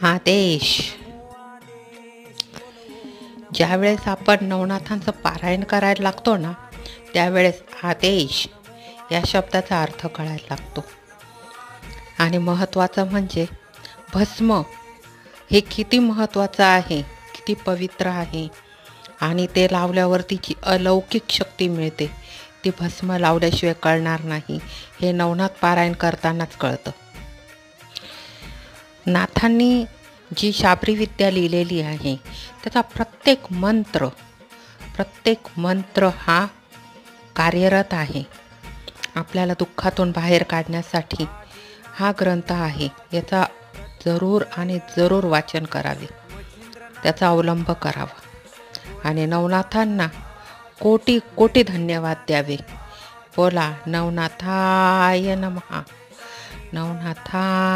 आदेश. ज्यावेळेस आपण नवनाथांचं पारायण करायला लागतो ना, त्यावेळेस आदेश या शब्दाचा अर्थ कळायला लागतो. आणि महत्त्वाचं म्हणजे भस्म हे किती महत्त्वाचं आहे, किती पवित्र आहे आणि ते लावल्यावरती जी अलौकिक शक्ती मिळते ती भस्म लावल्याशिवाय कळणार नाही. हे नवनाथ पारायण करतानाच कळतं. नाथांनी जी शाबरी विद्या लिहिलेली आहे त्याचा प्रत्येक मंत्र हा कार्यरत आहे. आपल्याला दुःखातून बाहेर काढण्यासाठी हा ग्रंथ आहे. याचा जरूर वाचन करावे, त्याचा अवलंब करावा आणि नवनाथांना कोटी कोटी धन्यवाद द्यावे. बोला नवनाथाय नमः. नवनाथा